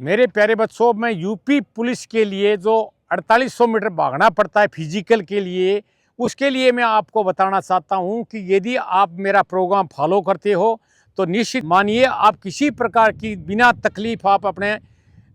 मेरे प्यारे बच्चों, मैं यूपी पुलिस के लिए जो 4800 मीटर भागना पड़ता है फिजिकल के लिए, उसके लिए मैं आपको बताना चाहता हूं कि यदि आप मेरा प्रोग्राम फॉलो करते हो तो निश्चित मानिए आप किसी प्रकार की बिना तकलीफ आप अपने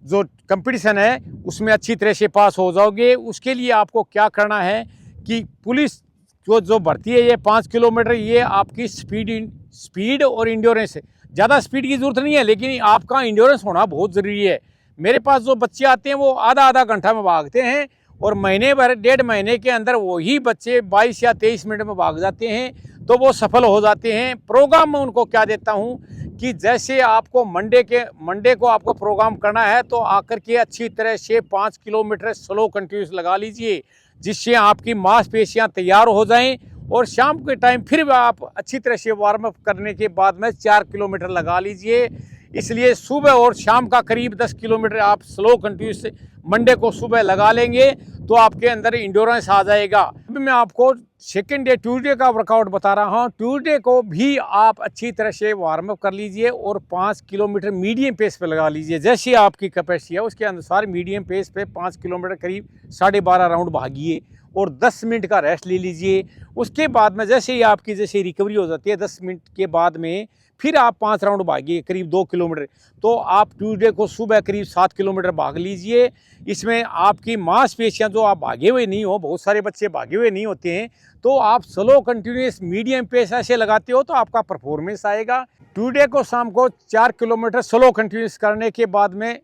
जो कंपटीशन है उसमें अच्छी तरह से पास हो जाओगे। उसके लिए आपको क्या करना है कि पुलिस जो भर्ती है ये 5 किलोमीटर, ये आपकी स्पीड और इंड्योरेंस है। ज़्यादा स्पीड की ज़रूरत नहीं है, लेकिन आपका इंड्योरेंस होना बहुत ज़रूरी है। मेरे पास जो बच्चे आते हैं वो आधा आधा घंटा में भागते हैं और महीने भर 1.5 महीने के अंदर वही बच्चे 22 या 23 मिनट में भाग जाते हैं, तो वो सफल हो जाते हैं। प्रोग्राम में उनको क्या देता हूँ कि जैसे आपको मंडे को आपको प्रोग्राम करना है तो आकर के अच्छी तरह से 5 किलोमीटर स्लो कंटिन्यूस लगा लीजिए, जिससे आपकी मांसपेशियां तैयार हो जाएं। और शाम के टाइम फिर आप अच्छी तरह से वार्म अप करने के बाद में 4 किलोमीटर लगा लीजिए। इसलिए सुबह और शाम का करीब 10 किलोमीटर आप स्लो कंटिन्यूस मंडे को सुबह लगा लेंगे तो आपके अंदर इंड्योरेंस आ जाएगा। अभी मैं आपको सेकेंड डे ट्यूसडे का वर्कआउट बता रहा हूँ। ट्यूसडे को भी आप अच्छी तरह से वार्म अप कर लीजिए और 5 किलोमीटर मीडियम पेस पे लगा लीजिए। जैसी आपकी कैपेसिटी है उसके अनुसार मीडियम पेस पे 5 किलोमीटर करीब 12.5 राउंड भागिए और 10 मिनट का रेस्ट ले लीजिए। उसके बाद में जैसे ही आपकी रिकवरी हो जाती है 10 मिनट के बाद में फिर आप 5 राउंड भागिए करीब 2 किलोमीटर। तो आप ट्यूसडे को सुबह करीब 7 किलोमीटर भाग लीजिए। इसमें आपकी मांसपेशियां जो आप भागे हुए नहीं हो, बहुत सारे बच्चे भागे हुए नहीं होते हैं, तो आप स्लो कंटिन्यूस मीडियम पेस ऐसे लगाते हो तो आपका परफॉर्मेंस आएगा। ट्यूसडे को शाम को 4 किलोमीटर स्लो कंटिन्यूस करने के बाद में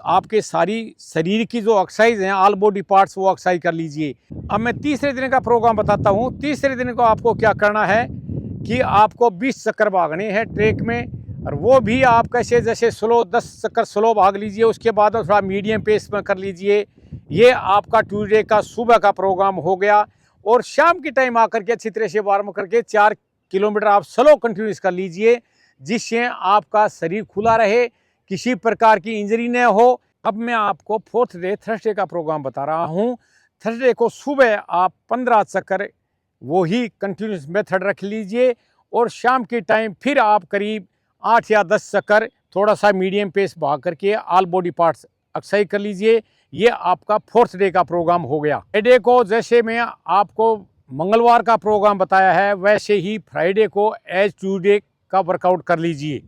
आपके सारी शरीर की जो एक्सरसाइज हैं, ऑल बॉडी पार्ट्स, वो एक्सरसाइज कर लीजिए। अब मैं तीसरे दिन का प्रोग्राम बताता हूँ। तीसरे दिन को आपको क्या करना है कि आपको 20 चक्कर भागने हैं ट्रैक में, और वो भी आप कैसे जैसे स्लो 10 चक्कर स्लो भाग लीजिए, उसके बाद थोड़ा मीडियम पेस में कर लीजिए। ये आपका ट्यूसडे का सुबह का प्रोग्राम हो गया। और शाम के टाइम आकर के अच्छी तरह से वार्म करके 4 किलोमीटर आप स्लो कंटिन्यूस कर लीजिए, जिससे आपका शरीर खुला रहे, किसी प्रकार की इंजरी न हो। अब मैं आपको फोर्थ डे थर्सडे का प्रोग्राम बता रहा हूँ। थर्सडे को सुबह आप 15 चक्कर वही कंटिन्यूस मेथड रख लीजिए और शाम के टाइम फिर आप करीब 8 या 10 चक्कर थोड़ा सा मीडियम पेस भाग करके ऑल बॉडी पार्ट्स एक्सरसाइज कर लीजिए। ये आपका फोर्थ डे का प्रोग्राम हो गया। फ्राइडे को जैसे मैं आपको मंगलवार का प्रोग्राम बताया है वैसे ही फ्राइडे को एज ट्यूसडे का वर्कआउट कर लीजिए।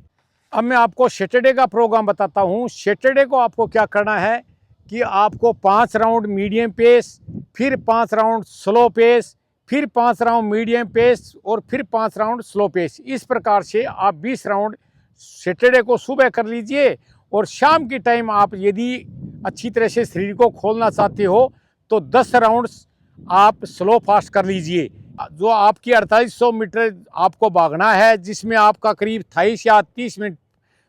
अब मैं आपको सैटरडे का प्रोग्राम बताता हूँ। सैटरडे को आपको क्या करना है कि आपको 5 राउंड मीडियम पेस, फिर 5 राउंड स्लो पेस, फिर 5 राउंड मीडियम पेस और फिर 5 राउंड स्लो पेस। इस प्रकार से आप 20 राउंड सैटरडे को सुबह कर लीजिए। और शाम के टाइम आप यदि अच्छी तरह से शरीर को खोलना चाहते हो तो 10 राउंड आप स्लो फास्ट कर लीजिए। जो आपकी 4800 मीटर आपको भागना है, जिसमें आपका करीब 28 या 30 मिनट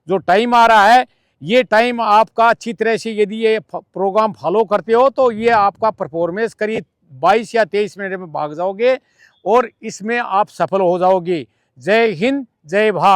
जो टाइम आ रहा है, ये टाइम आपका अच्छी तरह से यदि ये प्रोग्राम फॉलो करते हो तो ये आपका परफॉर्मेंस करीब 22 या 23 मिनट में भाग जाओगे और इसमें आप सफल हो जाओगे। जय हिंद, जय भारत।